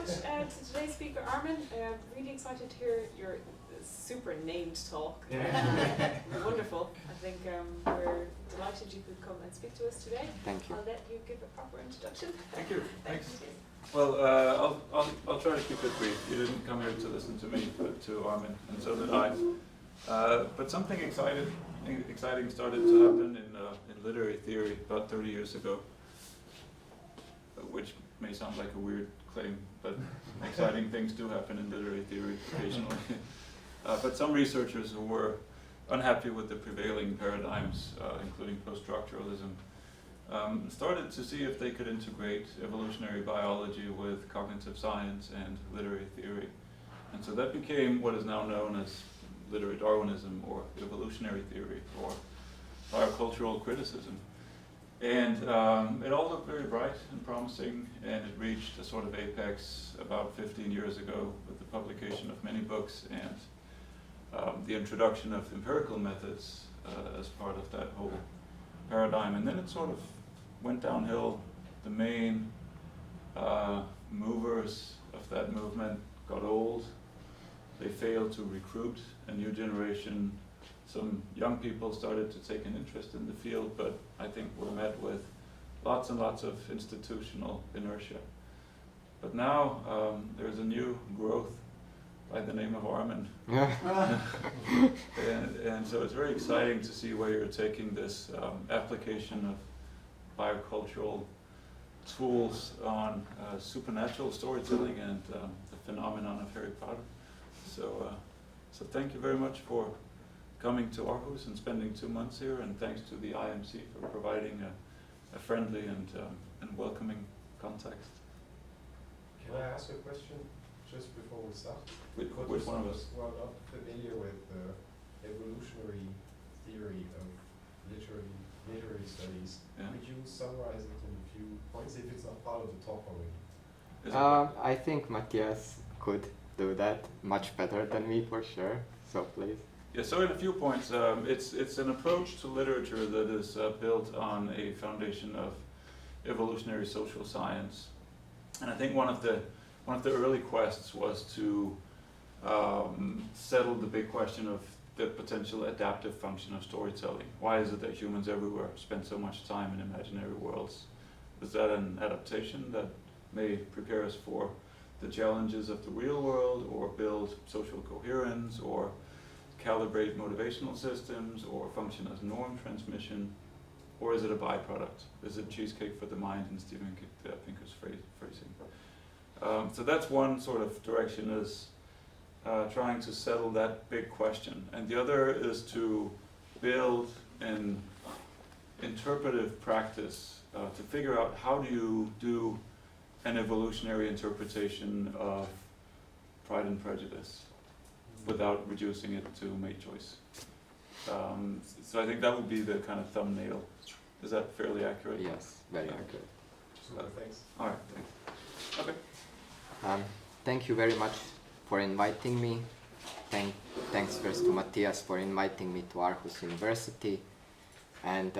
much to today's speaker, Armin. Really excited to hear your super named talk. Wonderful. I think we're delighted you could come and speak to us today. Thank you. I'll let you give a proper introduction. Thank you. Thanks. Thank you. Well, I'll try to keep it brief. You didn't come here to listen to me, but to Armin, and so did I. But something exciting started to happen in literary theory about 30 years ago, which may sound like a weird claim, but exciting things do happen in literary theory occasionally. But some researchers who were unhappy with the prevailing paradigms, including post-structuralism, started to see if they could integrate evolutionary biology with cognitive science and literary theory. And so that became what is now known as literary Darwinism, or evolutionary theory, or biocultural criticism. And it all looked very bright and promising, and it reached a sort of apex about 15 years ago with the publication of many books and the introduction of empirical methods as part of that whole paradigm. And then it sort of went downhill. The main movers of that movement got old. They failed to recruit a new generation. Some young people started to take an interest in the field, but I think were met with lots and lots of institutional inertia. But now there's a new growth by the name of Armin. and so it's very exciting to see where you're taking this application of biocultural tools on supernatural storytelling and the phenomenon of Harry Potter. So thank you very much for coming to Aarhus and spending 2 months here, and thanks to the IMC for providing a friendly and welcoming context. Can I ask a question just before we start? Which one of us? Who are not familiar with the evolutionary theory of literary studies, Yeah. could you summarize it in a few points if it's not part of the talk already? I think Matthias could do that much better than me for sure, so please. Yeah, so in a few points, it's an approach to literature that is built on a foundation of evolutionary social science, and I think one of the early quests was to settle the big question of the potential adaptive function of storytelling. Why is it that humans everywhere spend so much time in imaginary worlds? Is that an adaptation that may prepare us for the challenges of the real world, or build social coherence, or calibrate motivational systems, or function as norm transmission? Or is it a byproduct? Is it cheesecake for the mind in Steven Pinker's phrasing? So that's one sort of direction, is trying to settle that big question. And the other is to build an interpretive practice to figure out how do you do an evolutionary interpretation of Pride and Prejudice without reducing it to mate choice. So I think that would be the kind of thumbnail. Is that fairly accurate? Yes, very accurate. Super, thanks. All right, thanks. Okay. Thank you very much for inviting me. Thanks first to Matthias for inviting me to Aarhus University. And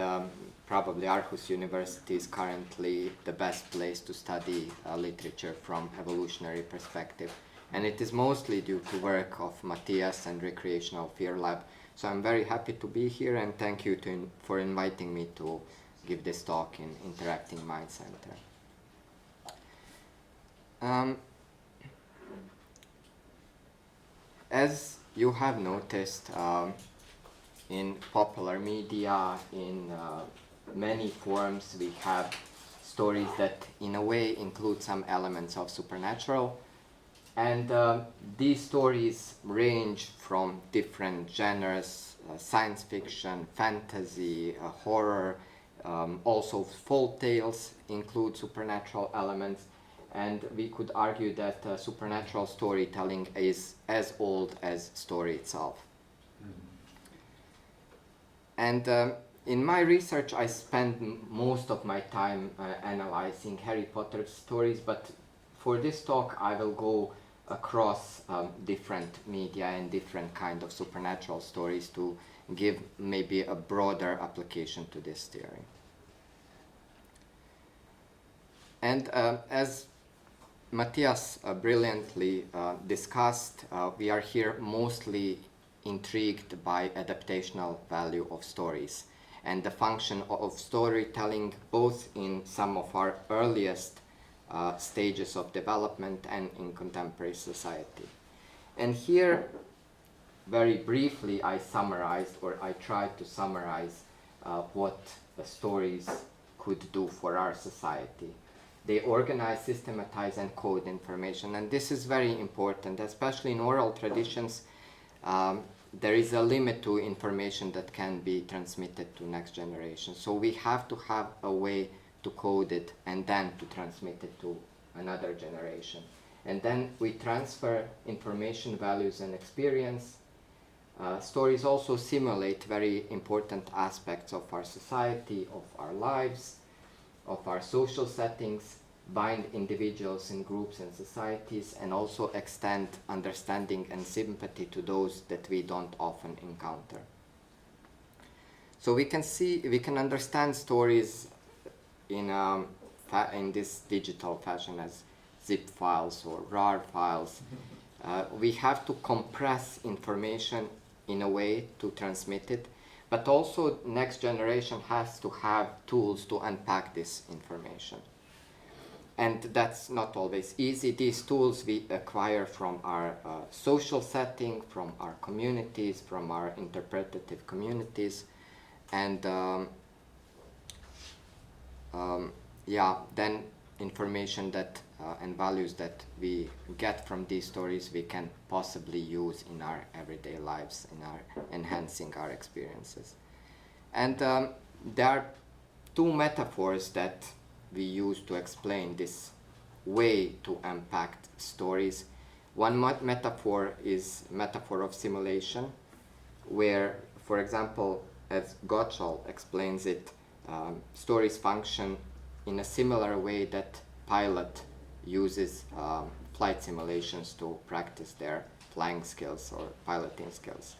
probably Aarhus University is currently the best place to study literature from evolutionary perspective. And it is mostly due to work of Matthias and Recreational Fear Lab. So I'm very happy to be here, and thank you for inviting me to give this talk in Interacting Mind Center. As you have noticed, in popular media, in many forms, we have stories that in a way include some elements of supernatural. And these stories range from different genres, science fiction, fantasy, horror, also folk tales include supernatural elements. And we could argue that supernatural storytelling is as old as story itself. And in my research, I spend most of my time analyzing Harry Potter stories, but for this talk, I will go across different media and different kind of supernatural stories to give maybe a broader application to this theory. And as Matthias brilliantly discussed, we are here mostly intrigued by adaptational value of stories and the function of storytelling both in some of our earliest stages of development and in contemporary society. And here, very briefly, I summarized, or I tried to summarize what stories could do for our society. They organize, systematize, and code information, and this is very important, especially in oral traditions. There is a limit to information that can be transmitted to next generation. So we have to have a way to code it and then to transmit it to another generation. And then we transfer information, values, and experience. Stories also simulate very important aspects of our society, of our lives, of our social settings, bind individuals in groups and societies, and also extend understanding and sympathy to those that we don't often encounter. So we can understand stories in this digital fashion as zip files or RAR files. We have to compress information in a way to transmit it, but also next generation has to have tools to unpack this information. And that's not always easy. These tools we acquire from our social setting, from our communities, from our interpretative communities, and then information that and values that we get from these stories we can possibly use in our everyday lives, in our enhancing our experiences. And there are two metaphors that we use to explain this way to unpack stories. One metaphor is metaphor of simulation, where, for example, as Gottschall explains it, stories function in a similar way that pilot uses flight simulations to practice their flying skills or piloting skills.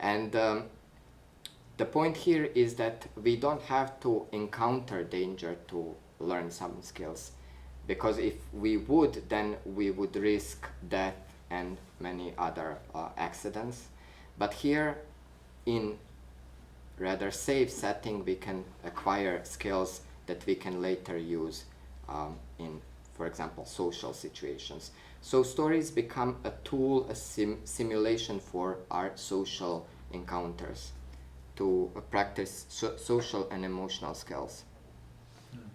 And the point here is that we don't have to encounter danger to learn some skills, because if we would, then we would risk death and many other accidents. But here, in rather safe setting, we can acquire skills that we can later use in, for example, social situations. So stories become a tool, a simulation for our social encounters to practice social and emotional skills.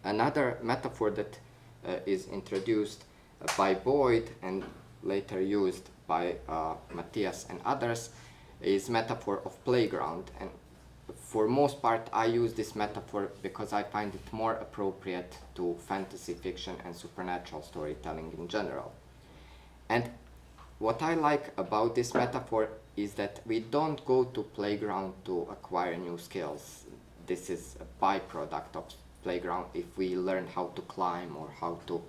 Another metaphor that is introduced by Boyd and later used by Matthias and others is metaphor of playground. And for most part, I use this metaphor because I find it more appropriate to fantasy fiction and supernatural storytelling in general. And what I like about this metaphor is that we don't go to playground to acquire new skills. This is a byproduct of playground if we learn how to climb or how to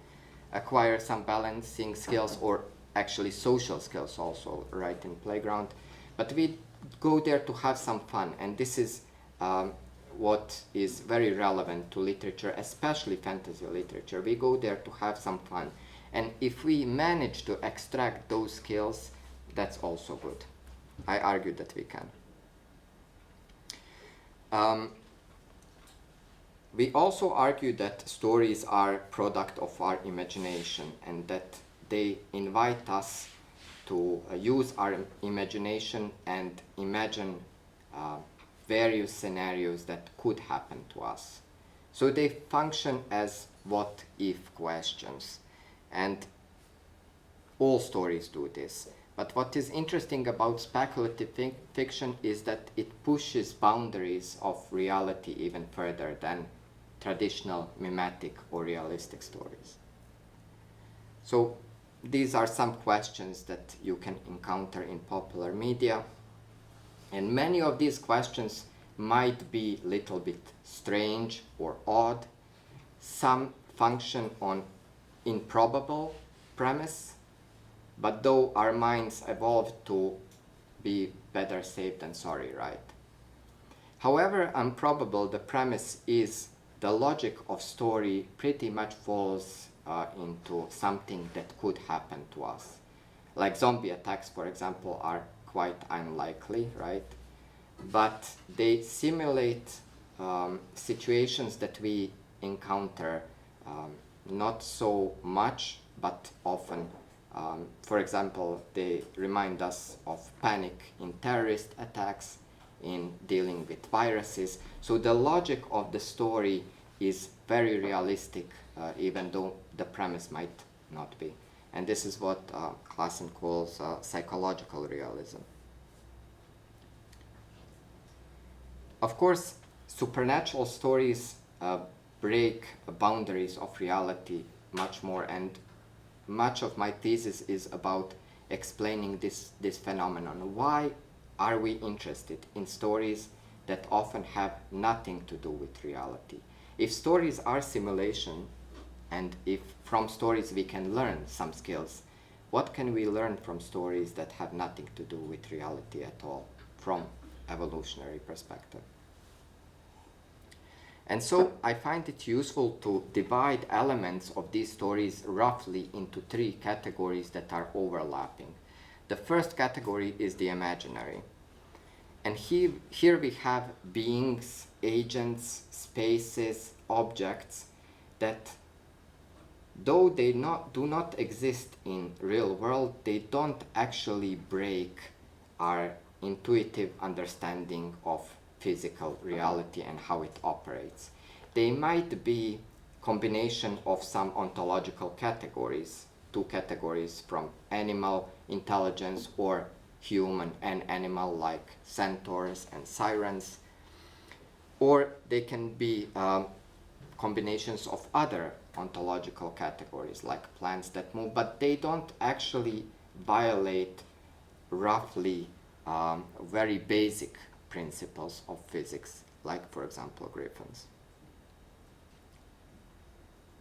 acquire some balancing skills or actually social skills also right in playground. But we go there to have some fun, and this is what is very relevant to literature, especially fantasy literature. We go there to have some fun, and if we manage to extract those skills, that's also good. I argue that we can. We also argue that stories are product of our imagination and that they invite us to use our imagination and imagine various scenarios that could happen to us. So they function as what-if questions, and all stories do this. But what is interesting about speculative fiction is that it pushes boundaries of reality even further than traditional mimetic or realistic stories. So these are some questions that you can encounter in popular media, and many of these questions might be a little bit strange or odd. Some function on improbable premise, but though our minds evolved to be better safe than sorry, right? However improbable the premise is, the logic of story pretty much falls into something that could happen to us. Like zombie attacks, for example, are quite unlikely, right? But they simulate situations that we encounter not so much, but often. For example, they remind us of panic in terrorist attacks, in dealing with viruses. So the logic of the story is very realistic, even though the premise might not be. And this is what Klassen calls psychological realism. Of course, supernatural stories break boundaries of reality much more, and much of my thesis is about explaining this phenomenon. Why are we interested in stories that often have nothing to do with reality? If stories are simulation, and if from stories we can learn some skills, what can we learn from stories that have nothing to do with reality at all, from evolutionary perspective? And so I find it useful to divide elements of these stories roughly into three categories that are overlapping. The first category is the imaginary. And here we have beings, agents, spaces, objects that, though they do not exist in real world, they don't actually break our intuitive understanding of physical reality and how it operates. They might be combination of some ontological categories, two categories from animal intelligence or human and animal like centaurs and sirens, or they can be combinations of other ontological categories like plants that move, but they don't actually violate roughly very basic principles of physics, like for example griffins,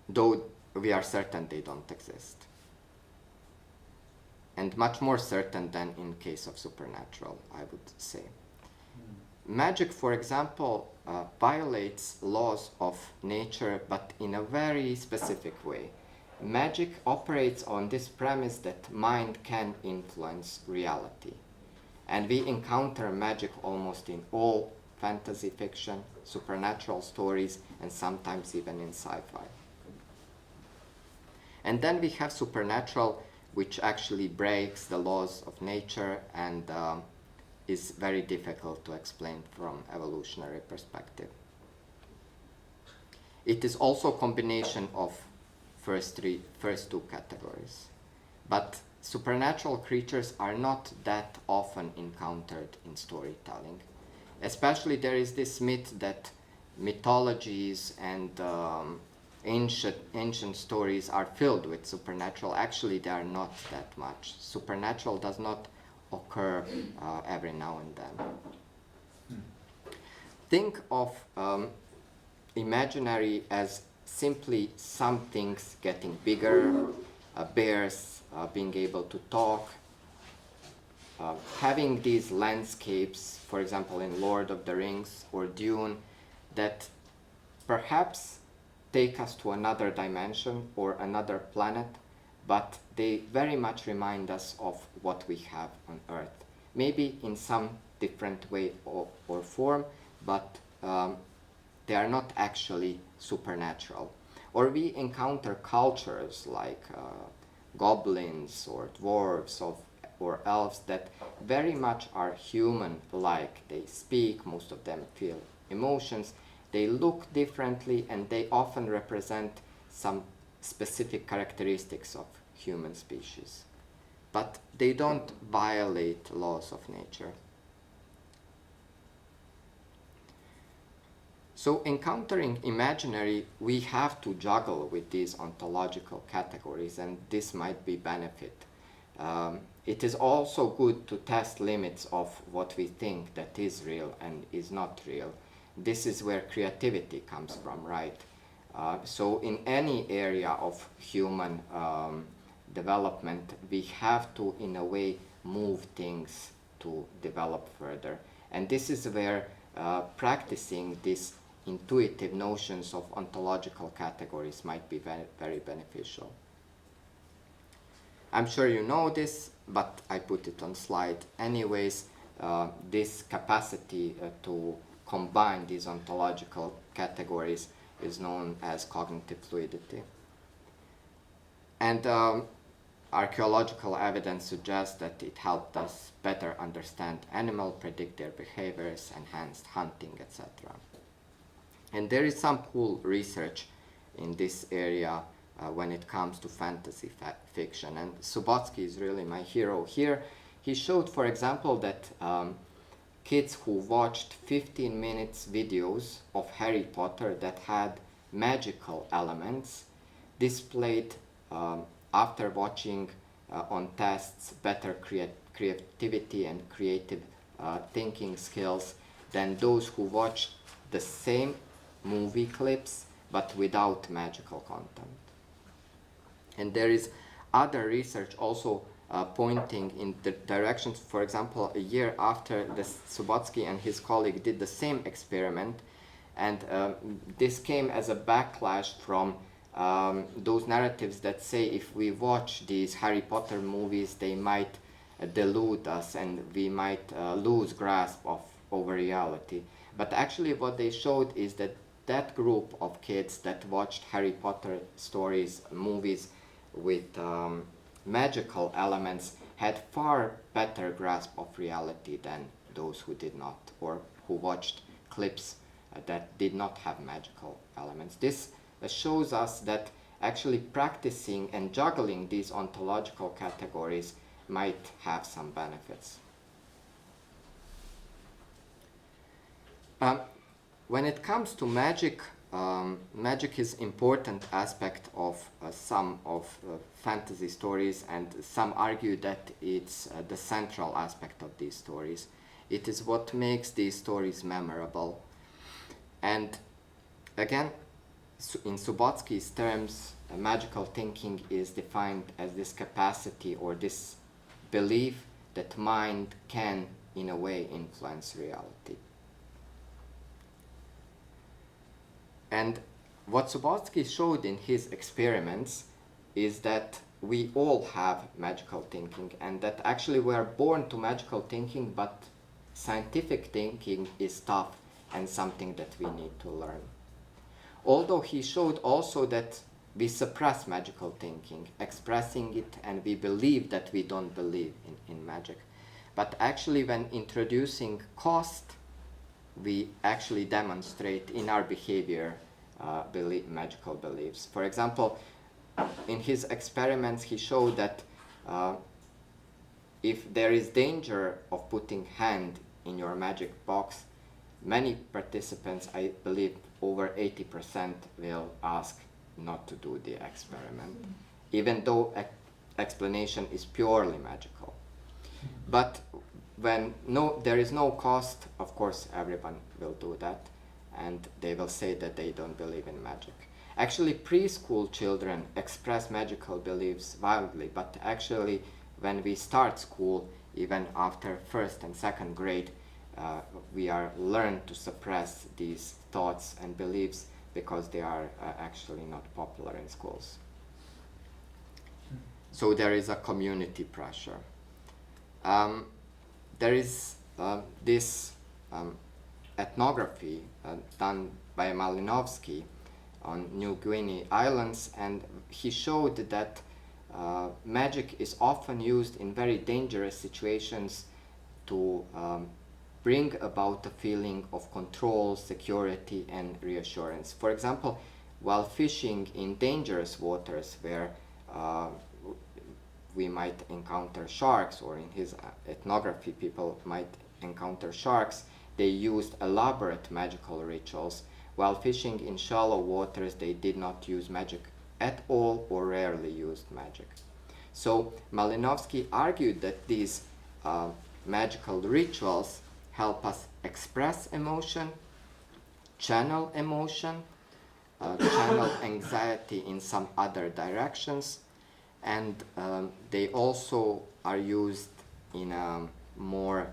though we are certain they don't exist, and much more certain than in case of supernatural, I would say. Magic, for example, violates laws of nature, but in a very specific way. Magic operates on this premise that mind can influence reality. And we encounter magic almost in all fantasy fiction, supernatural stories, and sometimes even in sci-fi. And then we have supernatural, which actually breaks the laws of nature and is very difficult to explain from evolutionary perspective. It is also a combination of first two categories. But supernatural creatures are not that often encountered in storytelling. Especially there is this myth that mythologies and ancient stories are filled with supernatural. Actually, they are not that much. Supernatural does not occur every now and then. Think of imaginary as simply some things getting bigger, bears being able to talk, having these landscapes, for example in Lord of the Rings or Dune, that perhaps take us to another dimension or another planet, but they very much remind us of what we have on Earth. Maybe in some different way or form, but they are not actually supernatural. Or we encounter cultures like goblins or dwarves or elves that very much are human-like. They speak, most of them feel emotions, they look differently, and they often represent some specific characteristics of human species. But they don't violate laws of nature. So encountering imaginary, we have to juggle with these ontological categories, and this might be benefit. It is also good to test limits of what we think that is real and is not real. This is where creativity comes from, right? So in any area of human development, we have to, in a way, move things to develop further. And this is where practicing this intuitive notions of ontological categories might be very, very beneficial. I'm sure you know this, but I put it on slide anyways. This capacity to combine these ontological categories is known as cognitive fluidity. And archaeological evidence suggests that it helped us better understand animals, predict their behaviors, enhanced hunting, etc. And there is some cool research in this area when it comes to fantasy fiction. And Subotsky is really my hero here. He showed, for example, that kids who watched 15 minutes videos of Harry Potter that had magical elements displayed, after watching on tests, better creativity and creative thinking skills than those who watched the same movie clips but without magical content. And there is other research also pointing in the directions. For example, a year after Subotsky and his colleague did the same experiment, and this came as a backlash from those narratives that say if we watch these Harry Potter movies, they might delude us and we might lose grasp over reality. But actually what they showed is that that group of kids that watched Harry Potter stories, movies with magical elements had far better grasp of reality than those who did not, or who watched clips that did not have magical elements. This shows us that actually practicing and juggling these ontological categories might have some benefits. When it comes to magic, magic is an important aspect of some of fantasy stories, and some argue that it's the central aspect of these stories. It is what makes these stories memorable. And again, in Subotsky's terms, magical thinking is defined as this capacity or this belief that mind can, in a way, influence reality. And what Subotsky showed in his experiments is that we all have magical thinking, and that actually we are born to magical thinking, but scientific thinking is tough and something that we need to learn. Although he showed also that we suppress magical thinking, expressing it, and we believe that we don't believe in magic. But actually when introducing cost, we actually demonstrate in our behavior magical beliefs. For example, in his experiments he showed that if there is danger of putting hand in your magic box, many participants, I believe over 80%, will ask not to do the experiment, even though explanation is purely magical. But when there is no cost, of course everyone will do that, and they will say that they don't believe in magic. Actually, preschool children express magical beliefs wildly, but actually when we start school, even after first and second grade, we are learned to suppress these thoughts and beliefs because they are actually not popular in schools. So there is a community pressure. There is this ethnography done by Malinovsky on New Guinea Islands, and he showed that magic is often used in very dangerous situations to bring about a feeling of control, security, and reassurance. For example, while fishing in dangerous waters where we might encounter sharks, or in his ethnography people might encounter sharks, they used elaborate magical rituals. While fishing in shallow waters, they did not use magic at all or rarely used magic. So Malinovsky argued that these magical rituals help us express emotion, channel emotion, channel anxiety in some other directions, and they also are used in a more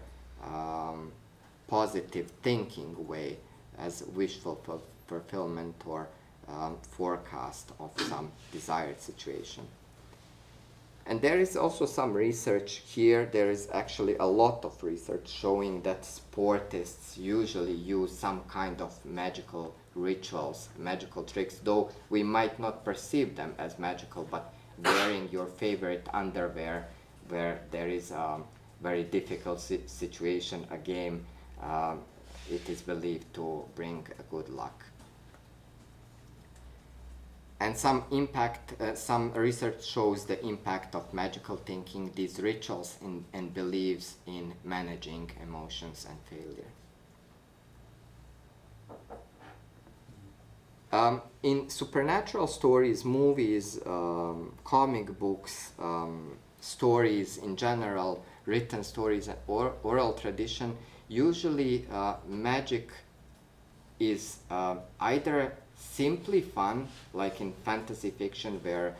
positive thinking way as wishful fulfillment or forecast of some desired situation. And there is also some research here. There is actually a lot of research showing that sportists usually use some kind of magical rituals, magical tricks, though we might not perceive them as magical, but wearing your favorite underwear where there is a very difficult situation, a game, it is believed to bring a good luck. And some research shows the impact of magical thinking, these rituals and beliefs in managing emotions and failure. In supernatural stories, movies, comic books, stories in general, written stories or oral tradition, usually magic is either simply fun, like in fantasy fiction where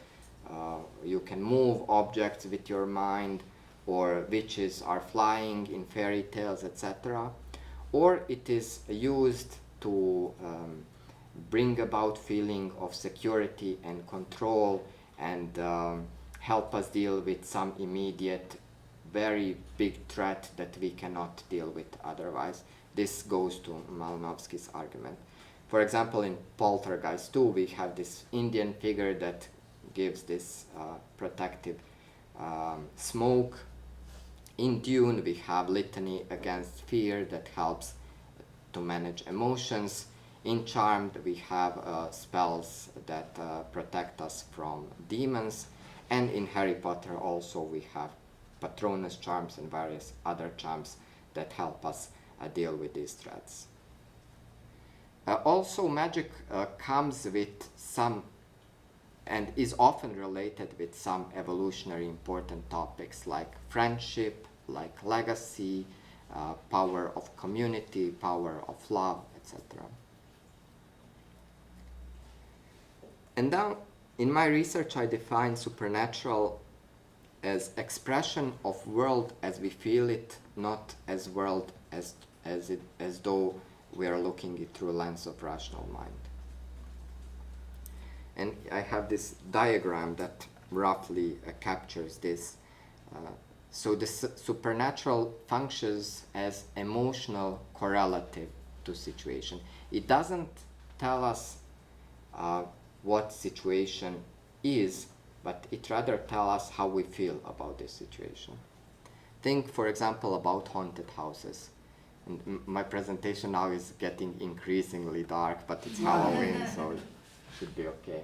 you can move objects with your mind, or witches are flying in fairy tales, etc. Or it is used to bring about feeling of security and control and help us deal with some immediate, very big threat that we cannot deal with otherwise. This goes to Malinowski's argument. For example, in Poltergeist 2, we have this Indian figure that gives this protective smoke. In Dune, we have Litany Against Fear that helps to manage emotions. In Charmed, we have spells that protect us from demons. And in Harry Potter also, we have Patronus charms and various other charms that help us deal with these threats. Also, magic comes with some and is often related with some evolutionary important topics like friendship, like legacy, power of community, power of love, etc. And now, in my research, I define supernatural as expression of world as we feel it, not as world as though we are looking it through a lens of rational mind. And I have this diagram that roughly captures this. So the supernatural functions as emotional correlative to situation. It doesn't tell us what situation is, but it rather tells us how we feel about this situation. Think, for example, about haunted houses. And my presentation now is getting increasingly dark, but it's Halloween, so it should be okay.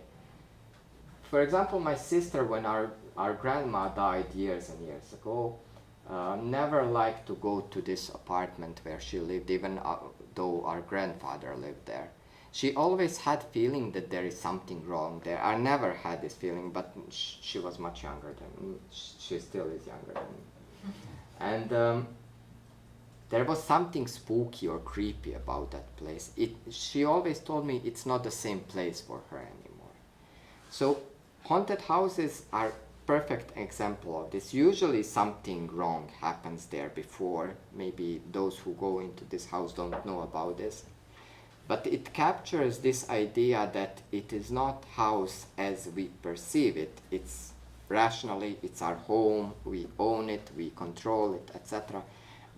For example, my sister, when our grandma died years and years ago, never liked to go to this apartment where she lived, even though our grandfather lived there. She always had feeling that there is something wrong there. I never had this feeling, but she was much younger than me. She still is younger than me. And there was something spooky or creepy about that place. She always told me it's not the same place for her anymore. So haunted houses are perfect example of this. Usually something wrong happens there before. Maybe those who go into this house don't know about this. But it captures this idea that it is not house as we perceive it. It's rationally, it's our home, we own it, we control it, etc.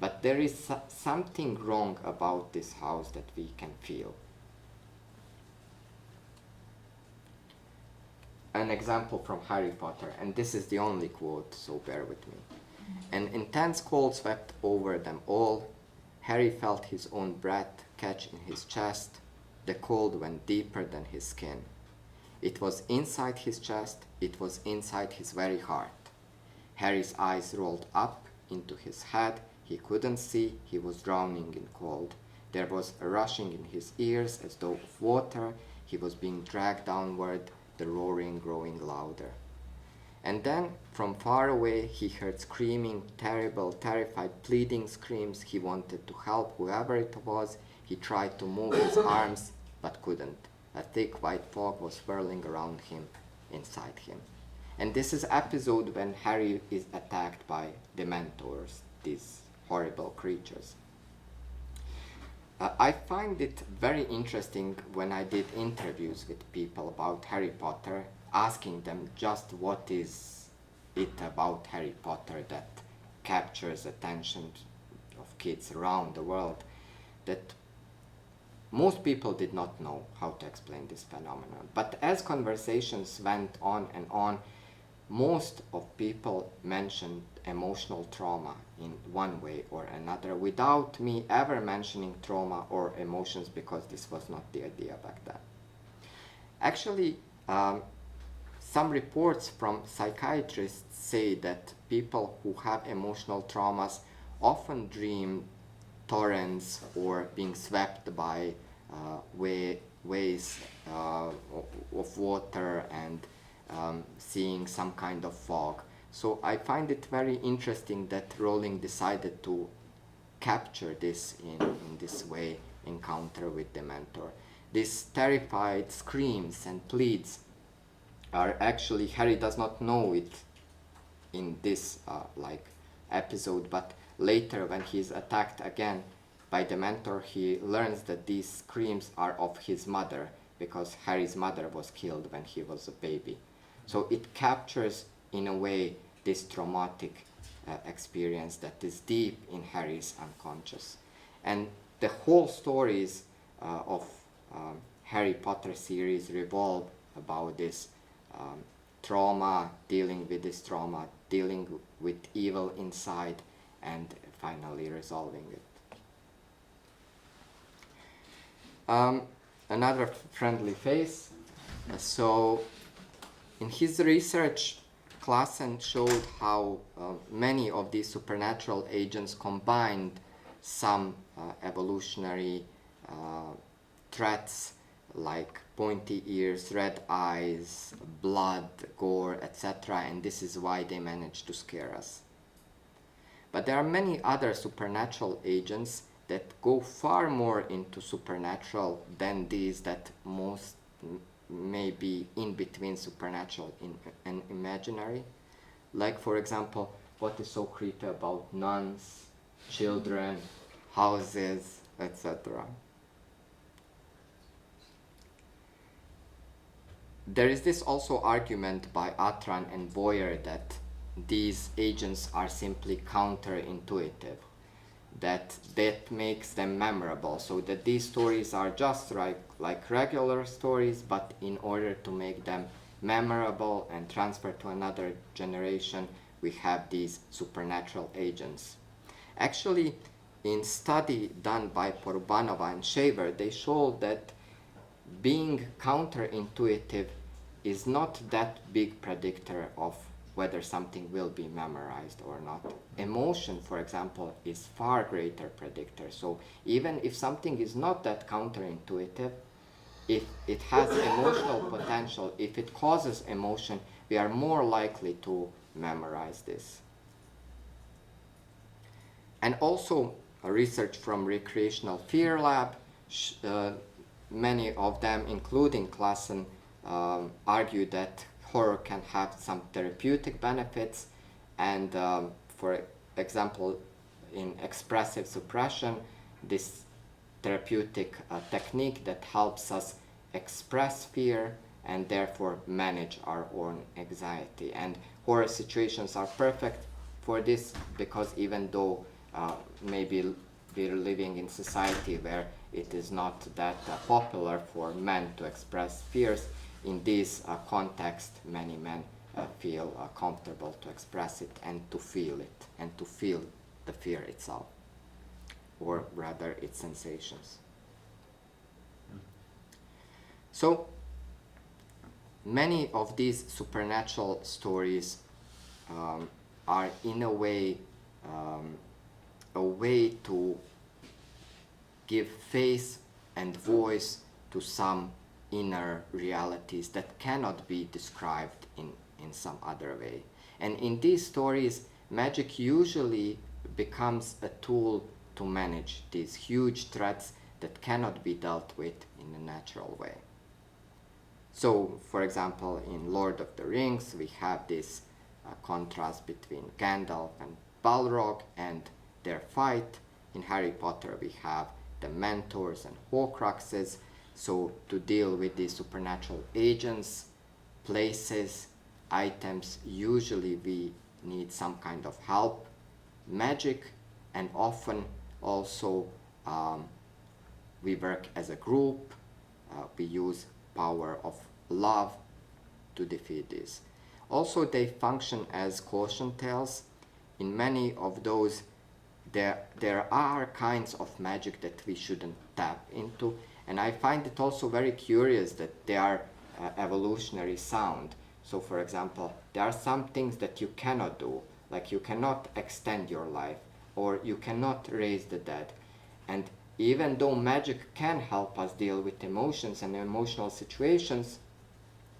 But there is something wrong about this house that we can feel. An example from Harry Potter, and this is the only quote, so bear with me. An intense cold swept over them all. Harry felt his own breath catch in his chest. The cold went deeper than his skin. It was inside his chest, it was inside his very heart. Harry's eyes rolled up into his head. He couldn't see, he was drowning in cold. There was a rushing in his ears as though of water. He was being dragged downward, the roaring growing louder. And then, from far away, he heard screaming, terrible, terrified, pleading screams. He wanted to help whoever it was. He tried to move his arms, but couldn't. A thick white fog was swirling around him, inside him. And this is episode when Harry is attacked by Dementors, these horrible creatures. I find it very interesting when I did interviews with people about Harry Potter, asking them just what is it about Harry Potter that captures attention of kids around the world, that most people did not know how to explain this phenomenon. But as conversations went on and on, most of people mentioned emotional trauma in one way or another without me ever mentioning trauma or emotions, because this was not the idea back then. Actually, some reports from psychiatrists say that people who have emotional traumas often dream torrents or being swept by waves of water and seeing some kind of fog. So I find it very interesting that Rowling decided to capture this in this way, encounter with the mentor. These terrified screams and pleads are actually, Harry does not know it in this episode, but later when he's attacked again by the mentor, he learns that these screams are of his mother, because Harry's mother was killed when he was a baby. So it captures, in a way, this traumatic experience that is deep in Harry's unconscious. And the whole stories of Harry Potter series revolve about this trauma, dealing with this trauma, dealing with evil inside, and finally resolving it. Another friendly face. So in his research, Claassen showed how many of these supernatural agents combined some evolutionary threats like pointy ears, red eyes, blood, gore, etc., and this is why they managed to scare us. But there are many other supernatural agents that go far more into supernatural than these that most may be in between supernatural and imaginary. Like, for example, what is so creepy about nuns, children, houses, etc. There is this also argument by Atran and Boyer that these agents are simply counterintuitive, that makes them memorable, so that these stories are just like regular stories, but in order to make them memorable and transfer to another generation, we have these supernatural agents. Actually, in study done by Porubanova and Shaver, they showed that being counterintuitive is not that big predictor of whether something will be memorized or not. Emotion, for example, is far greater predictor. So even if something is not that counterintuitive, if it has emotional potential, if it causes emotion, we are more likely to memorize this. And also research from Recreational Fear Lab, many of them, including Claassen, argue that horror can have some therapeutic benefits, and for example, in expressive suppression, this therapeutic technique that helps us express fear and therefore manage our own anxiety. And horror situations are perfect for this, because even though maybe we're living in society where it is not that popular for men to express fears, in this context, many men feel comfortable to express it and to feel it, and to feel the fear itself, or rather its sensations. So, many of these supernatural stories are in a way to give face and voice to some inner realities that cannot be described in some other way. And in these stories, magic usually becomes a tool to manage these huge threats that cannot be dealt with in a natural way. So, for example, in Lord of the Rings, we have this contrast between Gandalf and Balrog and their fight. In Harry Potter, we have the mentors and horcruxes. So to deal with these supernatural agents, places, items, usually we need some kind of help, magic, and often also we work as a group. We use power of love to defeat this. Also, they function as caution tales. In many of those, there are kinds of magic that we shouldn't tap into, and I find it also very curious that they are evolutionary sound. So, for example, there are some things that you cannot do, like you cannot extend your life, or you cannot raise the dead. And even though magic can help us deal with emotions and emotional situations,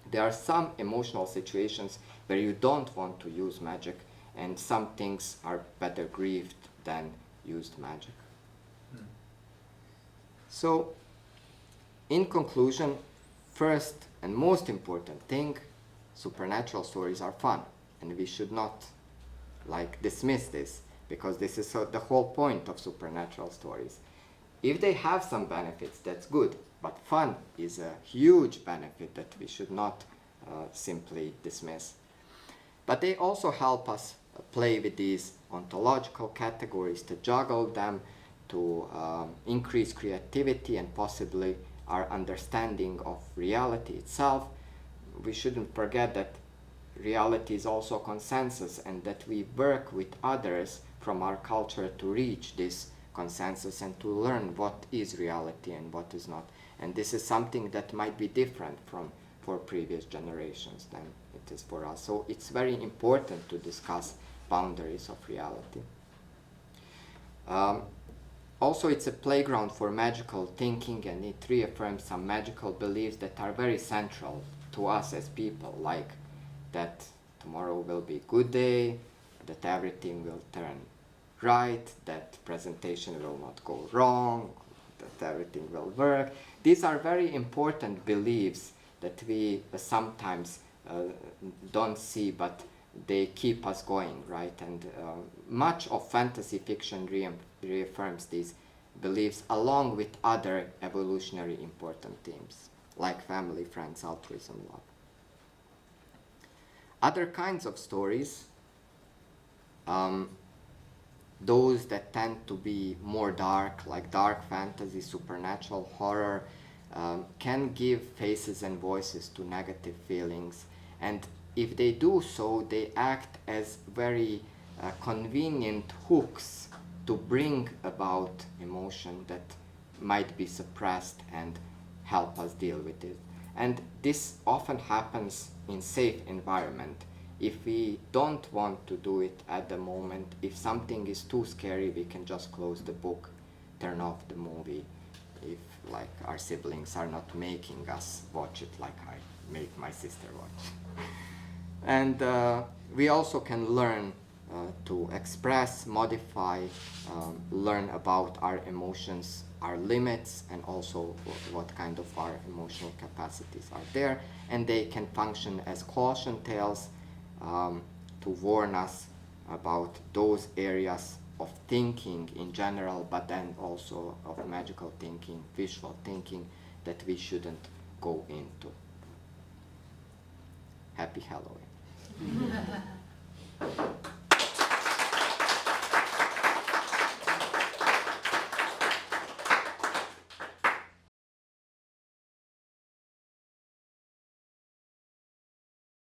there are some emotional situations where you don't want to use magic, and some things are better grieved than used magic. So, in conclusion, first and most important thing, supernatural stories are fun, and we should not dismiss this, because this is the whole point of supernatural stories. If they have some benefits, that's good, but fun is a huge benefit that we should not simply dismiss. But they also help us play with these ontological categories, to juggle them, to increase creativity and possibly our understanding of reality itself. We shouldn't forget that reality is also consensus, and that we work with others from our culture to reach this consensus and to learn what is reality and what is not. And this is something that might be different for previous generations than it is for us. So it's very important to discuss boundaries of reality. Also, it's a playground for magical thinking, and it reaffirms some magical beliefs that are very central to us as people, like that tomorrow will be a good day, that everything will turn right, that presentation will not go wrong, that everything will work. These are very important beliefs that we sometimes don't see, but they keep us going, right? And much of fantasy fiction reaffirms these beliefs, along with other evolutionary important themes, like family, friends, altruism, love. Other kinds of stories, those that tend to be more dark, like dark fantasy, supernatural, horror, can give faces and voices to negative feelings. And if they do so, they act as very convenient hooks to bring about emotion that might be suppressed and help us deal with it. And this often happens in safe environment. If we don't want to do it at the moment, if something is too scary, we can just close the book, turn off the movie, if our siblings are not making us watch it like I make my sister watch. And we also can learn to express, modify, learn about our emotions, our limits, and also what kind of our emotional capacities are there. And they can function as caution tales to warn us about those areas of thinking in general, but then also of magical thinking, visual thinking, that we shouldn't go into. Happy Halloween.